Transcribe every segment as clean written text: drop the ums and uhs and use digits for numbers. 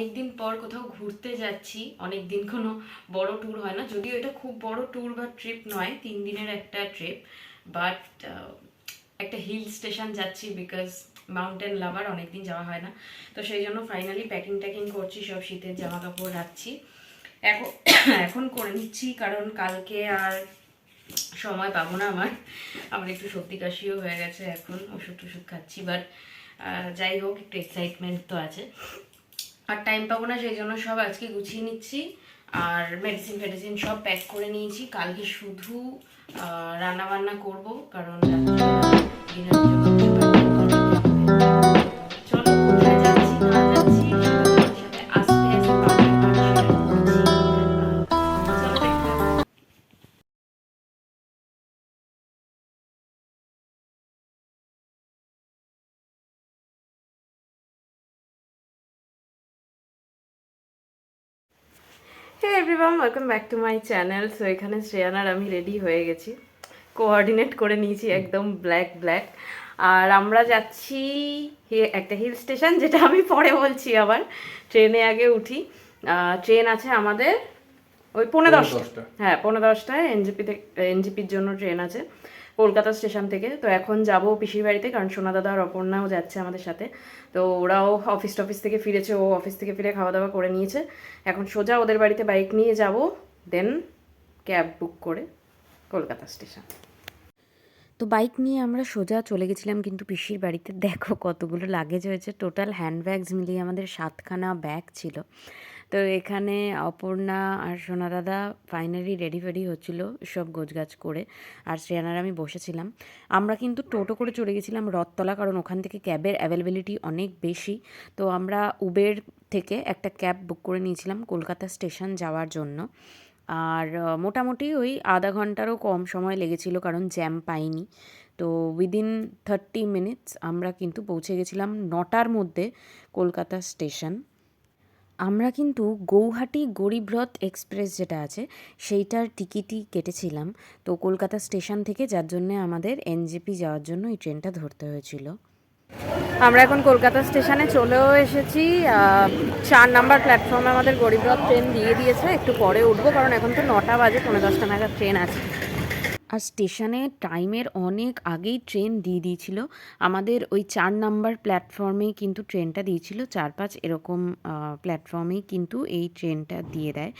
অনেক দিন পর কোথাও ঘুরতে যাচ্ছি। অনেক দিন কোনো বড় ট্যুর হয় না, যদিও এটা খুব বড় ট্যুর বা ট্রিপ নয়, 3 দিনের একটা ট্রিপ। বাট একটা হিল স্টেশন যাচ্ছি, বিকজ মাউন্টেন লাভার, অনেকদিন যাওয়া হয় না। তো সেই জন্য ফাইনালি প্যাকিং ট্যাকিং করছি, সব শীতের জামা কাপড় রাখছি এখন। এখন করে নিচ্ছি, কারণ কালকে আর সময় পাবো না। আমার একটু সর্দি কাশিও হয়ে গেছে, এখন ওষুধ টষুধ খাচ্ছি। বাট যাই হোক, একটু এক্সাইটমেন্ট তো আছে। আর টাইম পাবো না, সেই জন্য সব আজকে গুছিয়ে নিচ্ছি। আর মেডিসিন ফেডিসিন সব প্যাক করে নিয়েছি। কালকে শুধু রান্না বান্না করবো, কারণ ডিনারের জন্য কিছু বানিয়ে করতে হবে। চলো, কোথায় যাচ্ছি না যাচ্ছি সেটা তোমাদের সাথে আস্তে আস্তে পার্ট বাই পার্ট শেয়ার করছি। চলো দেখতে হবে। Hey everyone, welcome back to my channel. So এখানে শ্রেয়ানার আমি রেডি হয়ে গেছি, কোঅর্ডিনেট করে নিয়েছি একদম ব্ল্যাক ব্ল্যাক। আর আমরা যাচ্ছি একটা হিল স্টেশন, যেটা আমি পরে বলছি। আবার ট্রেনে আগে উঠি। ট্রেন আছে আমাদের ওই 10:15। হ্যাঁ, 10:15টায় এনজিপির জন্য ট্রেন আছে কলকাতা স্টেশন থেকে। তো এখন যাব পিসির বাড়িতে, কারণ সোনা দাদা আর অপর্ণাও যাচ্ছে আমাদের সাথে। তো ওরাও অফিস থেকে ফিরেছে, ও অফিস থেকে ফিরে খাওয়া দাওয়া করে নিয়েছে। এখন সোজা ওদের বাড়িতে বাইক নিয়ে যাব, দেন ক্যাব বুক করে কলকাতা স্টেশন। তো বাইক নিয়ে আমরা সোজা চলে গেছিলাম কিন্তু পিসির বাড়িতে। দেখো কতগুলো লাগেজ হয়েছে, টোটাল হ্যান্ডব্যাগস মিলিয়ে আমাদের 7খানা ব্যাগ ছিল। তো এখানে অপর্ণা আর সোনা দাদা ফাইনালি রেডি ফেডি হচ্ছিলো সব গোছগাছ করে, আর শ্রেয়ানার আমি বসেছিলাম। আমরা কিন্তু টোটো করে চলে গেছিলাম রথতলা, কারণ ওখান থেকে ক্যাবের অ্যাভেলেবিলিটি অনেক বেশি। তো আমরা উবের থেকে একটা ক্যাব বুক করে নিয়েছিলাম কলকাতা স্টেশন যাওয়ার জন্য। আর মোটামুটি ওই আধা ঘন্টারও কম সময় লেগেছিল, কারণ জ্যাম পাইনি। তো উইদিন 30 মিনিটস আমরা কিন্তু পৌঁছে গেছিলাম 9টার মধ্যে কলকাতা স্টেশন। আমরা কিন্তু গৌহাটি গরিবরথ এক্সপ্রেস যেটা আছে সেইটার টিকিটই কেটেছিলাম তো কলকাতা স্টেশন থেকে, যার জন্যে আমাদের এনজেপি যাওয়ার জন্য এই ট্রেনটা ধরতে হয়েছিল। আমরা এখন কলকাতা স্টেশনে চলেও এসেছি। 4 নাম্বার প্ল্যাটফর্মে আমাদের গরিবরথ ট্রেন দিয়ে দিয়েছে। একটু পরে উঠবো, কারণ এখন তো 9টা বাজে, 9:45 নাগাদ ট্রেন আছে। আর স্টেশনে টাইমের অনেক আগেই ট্রেন দিয়ে দিয়েছিল। আমাদের ওই 4 নাম্বার প্ল্যাটফর্মেই কিন্তু ট্রেনটা দিয়েছিল, 4-5 এরকম প্ল্যাটফর্মেই কিন্তু এই ট্রেনটা দিয়ে দেয়।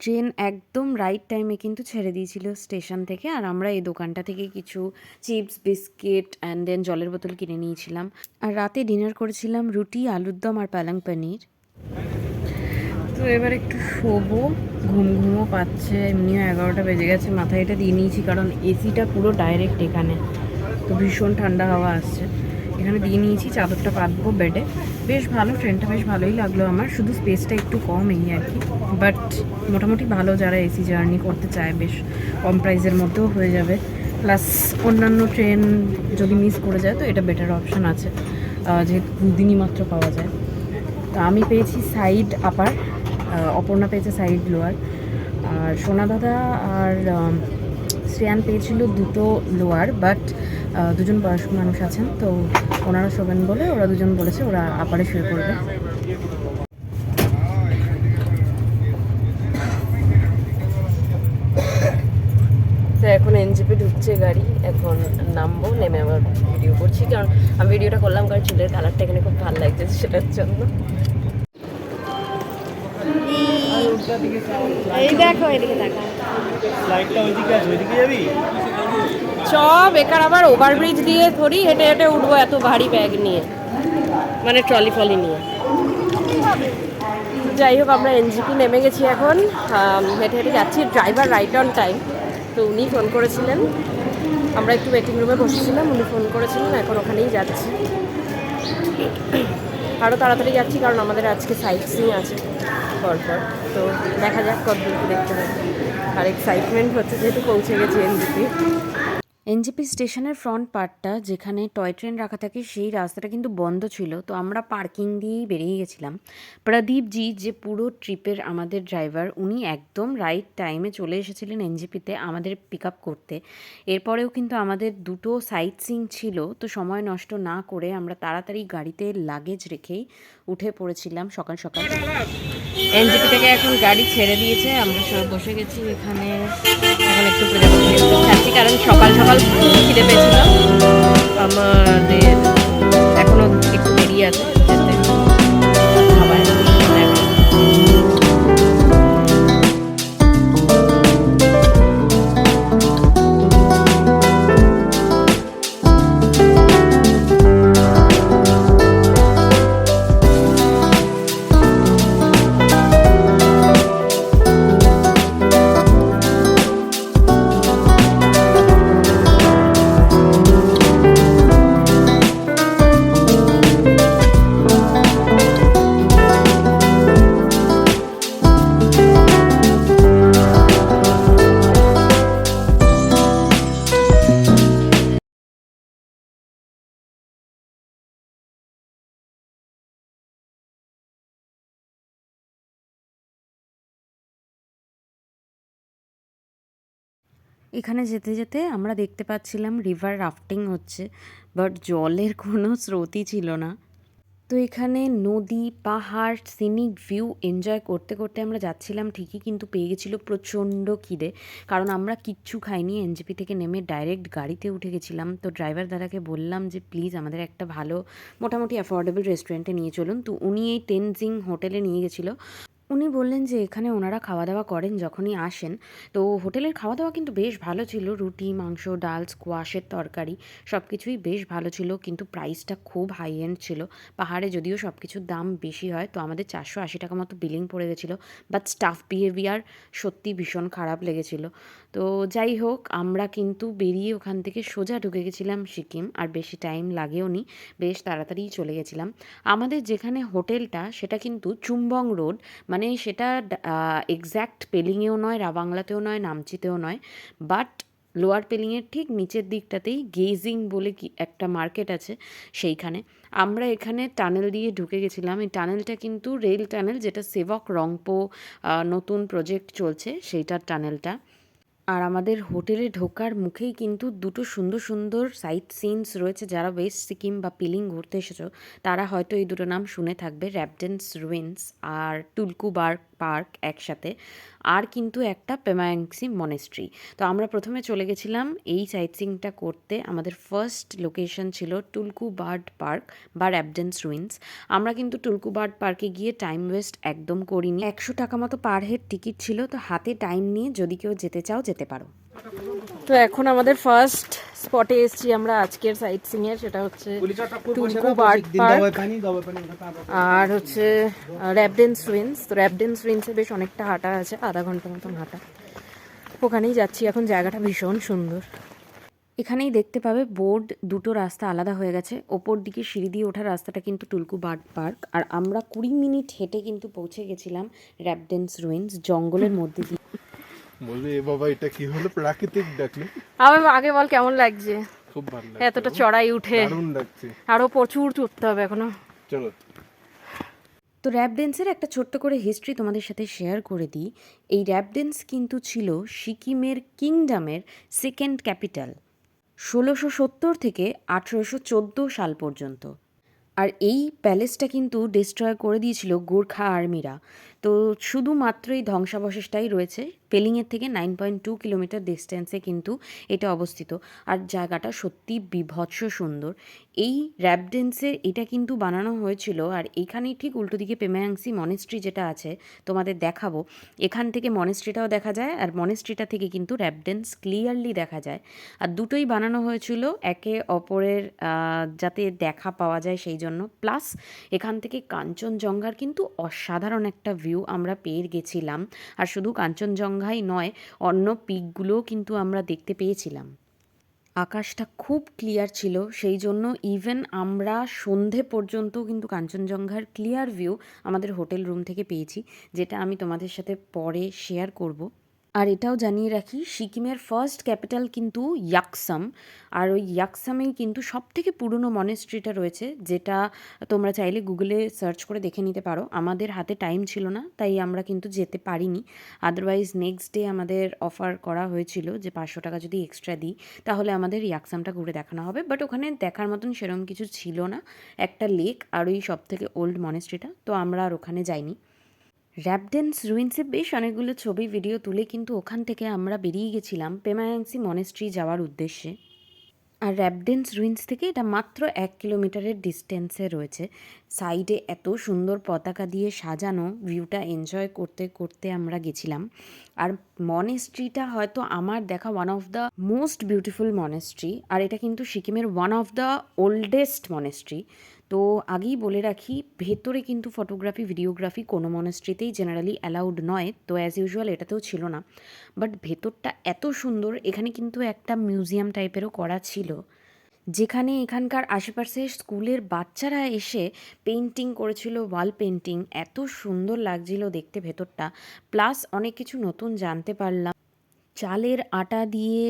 ট্রেন একদম রাইট টাইমে কিন্তু ছেড়ে দিয়েছিল স্টেশন থেকে। আর আমরা এই দোকানটা থেকে কিছু চিপস, বিস্কিট অ্যান্ড দেন জলের বোতল কিনে নিয়েছিলাম। আর রাতে ডিনার করেছিলাম রুটি, আলুর দম আর পালং পনির। তো এবার একটু শোবো, ঘুমও পাচ্ছে। এমনিও 11টা বেজে গেছে। মাথায় এটা দিয়ে নিয়েছি, কারণ এসিটা পুরো ডাইরেক্ট এখানে, তো ভীষণ ঠান্ডা হাওয়া আসছে। এখানে দিয়ে নিয়েছি, চাদরটা পাতবো বেডে। বেশ ভালো, ট্রেনটা বেশ ভালোই লাগলো আমার, শুধু স্পেসটা একটু কম এই আর কি। বাট মোটামুটি ভালো, যারা এসি জার্নি করতে চায় বেশ কম প্রাইসের মধ্যেও হয়ে যাবে। প্লাস অন্যান্য ট্রেন যদি মিস করে যায় তো এটা বেটার অপশান আছে, যেহেতু 2 দিনই মাত্র পাওয়া যায়। তো আমি পেয়েছি সাইড আপার, অপর্ণা পেয়েছে সাইড লোয়ার। আর সোনা দাদা আর শ্রেয়ান পেয়েছিল দুটো লোয়ার। বাট দুজন বয়স্ক মানুষ আছেন, তো ওনারা শোবেন বলে ওরা দুজন বলেছে ওরা আপারে শুয়ে পড়বে। তো এখন এনজিপি ঢুকছে গাড়ি, এখন নামবো, নেমে আবার ভিডিও করছি। কারণ আমি ভিডিওটা করলাম কারণ চুলের কালারটা এখানে খুব ভালো লাগছে, সেটার জন্য। এই দেখো, এদিকে দেখো, লাইটটা ওইদিকে আছে, ওইদিকে যাবি? চ, বেকার আবার ওভারব্রিজ দিয়ে থরি হেঁটে হেঁটে উঠবো এত ভারী ব্যাগ নিয়ে, মানে ট্রলি ফলি নিয়ে। যাই হোক, আমরা এনজিপি নেমে গেছি এখন, হেঁটে হেঁটে যাচ্ছি। ড্রাইভার রাইট অন টাইম, তো উনি ফোন করেছিলেন, আমরা একটু ওয়েটিং রুমে বসেছিলাম, উনি ফোন করেছিলেন, এখন ওখানেই যাচ্ছি। আরও তাড়াতাড়ি যাচ্ছি, কারণ আমাদের আজকে সাইট সিইং আছে পরপর। তো দেখা যাক কতদূর কি দেখতে হবে। আর এক্সাইটমেন্ট হচ্ছে যেহেতু পৌঁছে গেছি এনজিপি। এনজেপি স্টেশনের ফ্রন্ট পার্টটা যেখানে টয় ট্রেন রাখা থাকে সেই রাস্তাটা কিন্তু বন্ধ ছিল, তো আমরা পার্কিং দিয়েই বেরিয়ে গেছিলাম। প্রদীপজি যে পুরো ট্রিপের আমাদের ড্রাইভার, উনি একদম রাইট টাইমে চলে এসেছিলেন এনজেপিতে আমাদের পিক আপ করতে। এরপরেও কিন্তু আমাদের দুটো সাইট সিইং ছিল, তো সময় নষ্ট না করে আমরা তাড়াতাড়ি গাড়িতে লাগেজ রেখেই উঠে পড়েছিলাম সকাল সকাল। এনজেপি থেকে এখন গাড়ি ছেড়ে দিয়েছে, আমরা সব বসে গেছি এখানে। এখন একটু প্রজাপতি খাচ্ছি কারণ সকাল সকাল খুব খিদে পেয়েছিল আমাদের। এখনো একটু দেরি আছে যেতে, খাবার এখানে যেতে যেতে আমরা দেখতে পাচ্ছিলাম রিভার রাফটিং হচ্ছে, বাট জলের কোনো স্রোতই ছিল না। তো এখানে নদী, পাহাড়, সিনিক ভিউ এনজয় করতে করতে আমরা যাচ্ছিলাম ঠিকই, কিন্তু পেয়ে গেছিলো প্রচণ্ড খিদে, কারণ আমরা কিচ্ছু খাইনি। এনজেপি থেকে নেমে ডাইরেক্ট গাড়িতে উঠে গেছিলাম। তো ড্রাইভার দাদাকে বললাম যে প্লিজ আমাদের একটা ভালো মোটামুটি অ্যাফোর্ডেবল রেস্টুরেন্টে নিয়ে চলুন। তো উনি এই টেনজিং হোটেলে নিয়ে গেছিলো। উনি বললেন যে এখানে ওনারা খাওয়া দাওয়া করেন যখনই আসেন। তো হোটেলের খাওয়া দাওয়া কিন্তু বেশ ভালো ছিল, রুটি, মাংস, ডাল, স্কোয়াশের তরকারি সব কিছুই বেশ ভালো ছিল, কিন্তু প্রাইসটা খুব হাই এন্ড ছিল। পাহাড়ে যদিও সব কিছুর দাম বেশি হয়, তো আমাদের 480 টাকা মতো বিলিং পড়ে গেছিলো, বাট স্টাফ বিহেভিয়ার সত্যি ভীষণ খারাপ লেগেছিলো। তো যাই হোক, আমরা কিন্তু বেরিয়ে ওখান থেকে সোজা ঢুকে গেছিলাম সিকিম, আর বেশি টাইম লাগেও নি, বেশ তাড়াতাড়িই চলে গেছিলাম। আমাদের যেখানে হোটেলটা সেটা কিন্তু চুম্বং রোড, মানে সেটা এক্স্যাক্ট পেলিংয়েও নয়, রাবাংলাতেও নয়, নামচিতেও নয়, বাট লোয়ার পেলিংয়ের ঠিক নিচের দিকটাতেই গেজিং বলে কি একটা মার্কেট আছে, সেইখানে। আমরা এখানে টানেল দিয়ে ঢুকে গেছিলাম। এই টানেলটা কিন্তু রেল টানেল, যেটা সেবক রংপো নতুন প্রজেক্ট চলছে সেইটার টানেলটা। আর আমাদের হোটেলে ঢোকার মুখেই কিন্তু দুটো সুন্দর সুন্দর সাইট সিনস রয়েছে। যারা ওয়েস্ট সিকিম বা পিলিং ঘুরতে এসেছো তারা হয়তো এই দুটো নাম শুনে থাকবে, র্যাবডেন্স রুইন্স আর টুলকু পার্ক একসাথে, আর কিন্তু একটা পেমায়াংসি মনেস্ট্রি। তো আমরা প্রথমে চলে গেছিলাম এই সাইট সিনটা করতে। আমাদের ফার্স্ট লোকেশন ছিল টুলকু বার্ড পার্ক বা র্যাবডেন্স রুইন্স। আমরা কিন্তু টুলকু বার্ড পার্কে গিয়ে টাইম ওয়েস্ট একদম করিনি। 100 টাকা মতো পার হেড টিকিট ছিল, তো হাতে টাইম নিয়ে যদি কেউ যেতে চাও যেতে পারো। তো এখন আমাদের ফার্স্ট স্পটে এসেছি আমরা আজকের সাইট সিং এর, সেটা হচ্ছে টুলকু বার্ড পার্ক আর হচ্ছে র্যাবডেন্স রুইন্স। তো র্যাবডেন্স রুইন্সে বেশ অনেকটা হাঁটা আছে, আধা ঘন্টা মতন হাঁটা, ওখানেই যাচ্ছি এখন। জায়গাটা ভীষণ সুন্দর। এখানেই দেখতে পাবে বোর্ড, দুটো রাস্তা আলাদা হয়ে গেছে। ওপর দিকে সিঁড়ি দিয়ে ওঠার রাস্তাটা কিন্তু টুলকু বার্ড পার্ক, আর আমরা 20 মিনিট হেঁটে কিন্তু পৌঁছে গেছিলাম র্যাবডেন্স রুইন্স, জঙ্গলের মধ্যে দিয়ে। বলবে এ বাবা এটা কি হলো, প্রাকৃতিক ডাকলে। আমি আগে বল কেমন লাগছে? খুব ভালো লাগছে, এতটা চড়াই উঠে দারুণ লাগছে। আরো প্রচুর চড়তে হবে এখনো। চলো। তো র্যাপ ড্যান্সের একটা ছোট্ট করে হিস্ট্রি তোমাদের সাথে শেয়ার করে দিই। এই র্যাপ ড্যান্স কিন্তু ছিল সিকিমের কিংডমের সেকেন্ড ক্যাপিটাল 1670 থেকে 1814 সাল পর্যন্ত। আর এই প্যালেসটা কিন্তু ডিস্ট্রয় করে দিয়েছিল গোর্খা আর্মিরা। তো শুধুমাত্র এই ধ্বংসাবশেষটাই রয়েছে। পেলিংয়ের থেকে 9.2 কিলোমিটার ডিস্টেন্সে কিন্তু এটা অবস্থিত, আর জায়গাটা সত্যি বিভৎস সুন্দর। এই র্যাপ ড্যান্সের এটা কিন্তু বানানো হয়েছিল, আর এইখানেই ঠিক উল্টো দিকে পেমায়াংসি মনেস্ট্রি যেটা আছে তোমাদের দেখাবো, এখান থেকে মনেস্ট্রিটাও দেখা যায়, আর মনেস্ট্রিটা থেকে কিন্তু র্যাপ ড্যান্স ক্লিয়ারলি দেখা যায়। আর দুটোই বানানো হয়েছিল একে অপরের যাতে দেখা পাওয়া যায় সেই জন্য। প্লাস এখান থেকে কাঞ্চনজঙ্ঘার কিন্তু অসাধারণ একটা ভিউ আমরা পেয়ে গেছিলাম। আর শুধু কাঞ্চনজঙ্ঘাই নয়, অন্য পিকগুলোও কিন্তু আমরা দেখতে পেয়েছিলাম। আকাশটা খুব ক্লিয়ার ছিল, সেই জন্য ইভেন আমরা সন্ধে পর্যন্ত কিন্তু কাঞ্চনজঙ্ঘার ক্লিয়ার ভিউ আমাদের হোটেল রুম থেকে পেয়েছি, যেটা আমি তোমাদের সাথে পরে শেয়ার করব। আর এটাও জানিয়ে রাখি, সিকিমের ফার্স্ট ক্যাপিটাল কিন্তু ইয়াকসাম। আর ওই ইয়াকসামেই কিন্তু সবথেকে পুরনো মনেস্ট্রিটা রয়েছে, যেটা তোমরা চাইলে গুগলে সার্চ করে দেখে নিতে পারো। আমাদের হাতে টাইম ছিল না, তাই আমরা কিন্তু যেতে পারিনি। আদারওয়াইজ নেক্সট ডে আমাদের অফার করা হয়েছিল যে 500 টাকা যদি এক্সট্রা দিই তাহলে আমাদের ইয়াকসামটা ঘুরে দেখানো হবে। বাট ওখানে দেখার মতন সেরকম কিছু ছিল না, একটা লেক আর ওই সবথেকে ওল্ড মনেস্ট্রিটা, তো আমরা আর ওখানে যাইনি। র্যাবডেন্স রুইন্সে বেশ অনেকগুলো ছবি ভিডিও তুলে কিন্তু ওখান থেকে আমরা বেরিয়ে গেছিলাম পেমায়াংসি মনেস্ট্রি যাওয়ার উদ্দেশ্যে। আর র্যাবডেন্স রুইন্স থেকে এটা মাত্র 1 কিলোমিটারের ডিস্টেন্সে রয়েছে। সাইডে এত সুন্দর পতাকা দিয়ে সাজানো, ভিউটা এনজয় করতে করতে আমরা গেছিলাম। আর মনেস্ট্রিটা হয়তো আমার দেখা one of the most beautiful monastery, আর এটা কিন্তু সিকিমের one of the oldest monastery. তো আগেই বলে রাখি, ভেতরে কিন্তু ফটোগ্রাফি ভিডিওগ্রাফি কোনো মনেস্ট্রিতেই জেনারেলি অ্যালাউড নয়, তো অ্যাজ ইউজুয়াল এটাতেও ছিল না। বাট ভেতরটা এত সুন্দর, এখানে কিন্তু একটা মিউজিয়াম টাইপেরও করা ছিল, যেখানে এখানকার আশেপাশের স্কুলের বাচ্চারা এসে পেইন্টিং করেছিল, ওয়াল পেইন্টিং। এত সুন্দর লাগছিল দেখতে ভেতরটা, প্লাস অনেক কিছু নতুন জানতে পারলাম। চালের আটা দিয়ে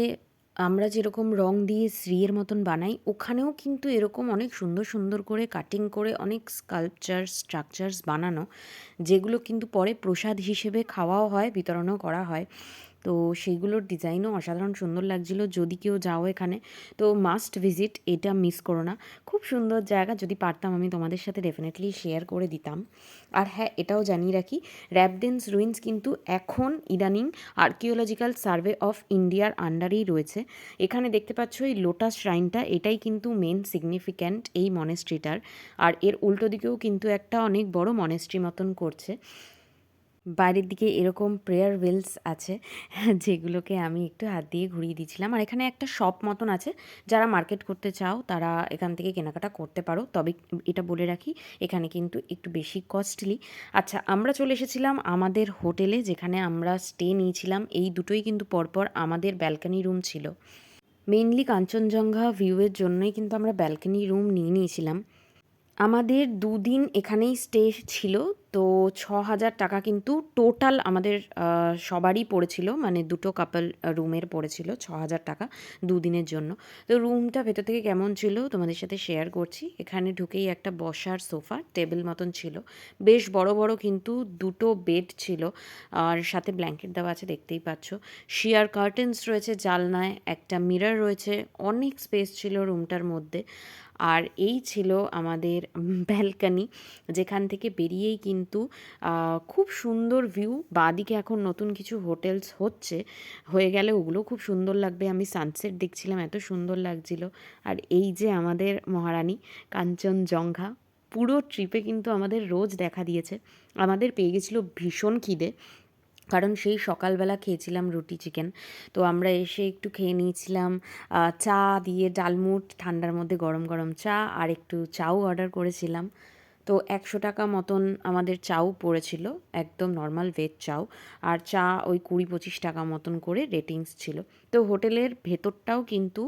আমরা যেরকম রং দিয়ে শ্রীয়ের মতন বানাই, ওখানেও কিন্তু এরকম অনেক সুন্দর সুন্দর করে কাটিং করে অনেক স্কাল্পচার স্ট্রাকচারস বানানো, যেগুলো কিন্তু পরে প্রসাদ হিসেবে খাওয়াও হয়, বিতরণও করা হয়। তো সেইগুলোর ডিজাইনও অসাধারণ সুন্দর লাগছিল। যদি কেউ যাও এখানে তো মাস্ট ভিজিট, এটা মিস করো না। খুব সুন্দর জায়গা, যদি পারতাম আমি তোমাদের সাথে ডেফিনেটলি শেয়ার করে দিতাম। আর হ্যাঁ, এটাও জানিয়ে রাখি, র্যাবডেন্স রুইন্স কিন্তু এখন ইদানিং আর্কিওলজিক্যাল সার্ভে অফ ইন্ডিয়ার আন্ডারেই রয়েছে। এখানে দেখতে পাচ্ছ এই লোটাস শ্রাইনটা, এটাই কিন্তু মেন সিগনিফিক্যান্ট এই মনেস্ট্রিটার। আর এর উল্টো দিকেও কিন্তু একটা অনেক বড় মনেস্ট্রি মতন করছে। বাইরের দিকে এরকম প্রেয়ার ওয়েলস আছে, যেগুলোকে আমি একটু হাত দিয়ে ঘুরিয়ে দিচ্ছিলাম। আর এখানে একটা শপ মতন আছে, যারা মার্কেট করতে চাও তারা এখান থেকে কেনাকাটা করতে পারো। তবে এটা বলে রাখি, এখানে কিন্তু একটু বেশি কস্টলি। আচ্ছা, আমরা চলে এসেছিলাম আমাদের হোটেলে, যেখানে আমরা স্টে নিয়েছিলাম। এই দুটোই কিন্তু পরপর আমাদের ব্যালকনি রুম ছিল। মেইনলি কাঞ্চনজঙ্ঘা ভিউয়ের জন্যই কিন্তু আমরা ব্যালকনি রুম নিয়েছিলাম। আমাদের 2 দিন এখানেই স্টে ছিল, তো 6,000 টাকা কিন্তু টোটাল আমাদের সবারই পড়েছিল, মানে দুটো কাপল রুমের পড়েছিল 6,000 টাকা 2 দিনের জন্য। তো রুমটা ভেতর থেকে কেমন ছিল তোমাদের সাথে শেয়ার করছি। এখানে ঢুকেই একটা বসার সোফা টেবিল মতন ছিল, বেশ বড় বড় কিন্তু দুটো বেড ছিল, আর সাথে ব্ল্যাঙ্কেট দেওয়া আছে দেখতেই পাচ্ছ। শিয়ার কার্টেন্স রয়েছে জালনায়, একটা মিরর রয়েছে, অনেক স্পেস ছিল রুমটার মধ্যে। আর এই ছিল আমাদের ব্যালকানি, যেখান থেকে বেরিয়েই কিন্তু খুব সুন্দর ভিউ। বাঁদিকে এখন নতুন কিছু হোটেলস হয়ে গেলে ওগুলো খুব সুন্দর লাগবে। আমি সানসেট দেখছিলাম, এত সুন্দর লাগছিল। আর এই যে আমাদের মহারানী কাঞ্চনজঙ্ঘা, পুরো ট্রিপে কিন্তু আমাদের রোজ দেখা দিয়েছে। আমাদের পেয়ে গেছিলো ভীষণ খিদে, কারণ সেই সকালবেলা খেয়েছিলাম রুটি চিকেন। তো আমরা এসে একটু খেয়ে নিয়েছিলাম চা দিয়ে ডালমুট, ঠান্ডার মধ্যে গরম গরম চা, আর একটু চাও অর্ডার করেছিলাম। তো 100 টাকা মতন আমাদের চাও পড়েছিল, একদম নর্মাল ভেজ চাও। আর চা ওই 20-25 টাকা মতন করে রেটিংস ছিল। তো হোটেলের ভেতরটাও কিন্তু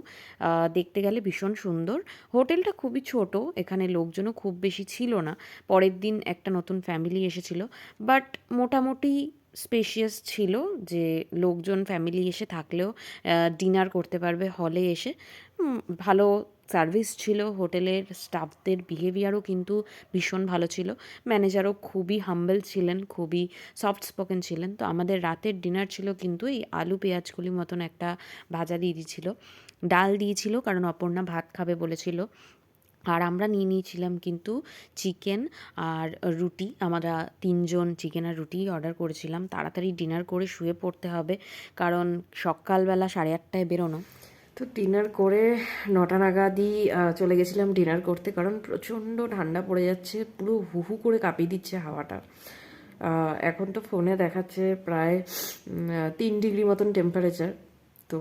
দেখতে গেলে ভীষণ সুন্দর। হোটেলটা খুবই ছোট, এখানে লোকজনও খুব বেশি ছিল না। পরের দিন একটা নতুন ফ্যামিলি এসেছিল, বাট মোটামুটি স্পেশিয়াস ছিল, যে লোকজন ফ্যামিলি এসে থাকলেও ডিনার করতে পারবে হলে এসে। ভালো সার্ভিস ছিল, হোটেলের স্টাফদের বিহেভিয়ারও কিন্তু ভীষণ ভালো ছিল। ম্যানেজারও খুবই হাম্বল ছিলেন, খুবই সফট স্পোকেন ছিলেন। তো আমাদের রাতের ডিনার ছিল কিন্তু এই আলু পেঁয়াজকলি মতন একটা ভাজা দিয়ে দিয়েছিল, ডাল দিয়েছিল কারণ অপর্ণা ভাত খাবে বলেছিল। আর আমরা নিয়েছিলাম কিন্তু চিকেন আর রুটি। আমরা 3 জন চিকেন আর রুটি অর্ডার করেছিলাম। তাড়াতাড়ি ডিনার করে শুয়ে পড়তে হবে, কারণ সকালবেলা 8:30টায় বেরোনো। তো ডিনার করে 9টা নাগাদই চলে গেছিলাম ডিনার করতে, কারণ প্রচণ্ড ঠান্ডা পড়ে যাচ্ছে, পুরো হু হু করে কাঁপিয়ে দিচ্ছে হাওয়াটা। এখন তো ফোনে দেখাচ্ছে প্রায় 3 ডিগ্রি মতন টেম্পারেচার। তো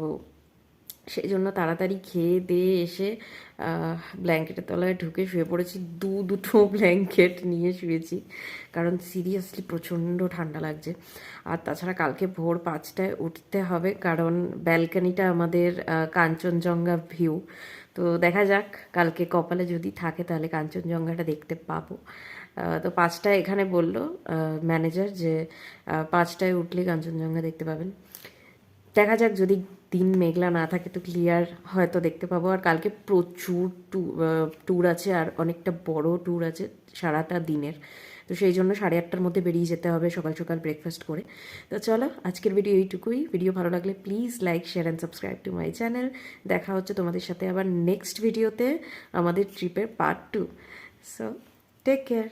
সেই জন্য তাড়াতাড়ি খেয়ে দিয়ে এসে ব্ল্যাঙ্কেটের তলায় ঢুকে শুয়ে পড়েছি। দুটো ব্ল্যাঙ্কেট নিয়ে শুয়েছি, কারণ সিরিয়াসলি প্রচণ্ড ঠান্ডা লাগছে। আর তাছাড়া কালকে ভোর 5টায় উঠতে হবে, কারণ ব্যালকানিটা আমাদের কাঞ্চনজঙ্ঘা ভিউ। তো দেখা যাক, কালকে কপালে যদি থাকে তাহলে কাঞ্চনজঙ্ঘাটা দেখতে পাবো। তো 5টায় এখানে বললো ম্যানেজার যে 5টায় উঠলে কাঞ্চনজঙ্ঘা দেখতে পাবেন। দেখা যাক, যদি দিন মেঘলা না থাকে তো ক্লিয়ার হয়তো দেখতে পাবো। আর কালকে প্রচুর ট্যুর আছে, আর অনেকটা বড় ট্যুর আছে সারাটা দিনের। তো সেই জন্য 8:30টার মধ্যে বেরিয়ে যেতে হবে সকাল সকাল ব্রেকফাস্ট করে। তো চলো, আজকের ভিডিও এইটুকুই। ভিডিও ভালো লাগলে please like, share and subscribe to my channel. দেখা হচ্ছে তোমাদের সাথে আবার নেক্সট ভিডিওতে, আমাদের ট্রিপের পার্ট 2। So take care.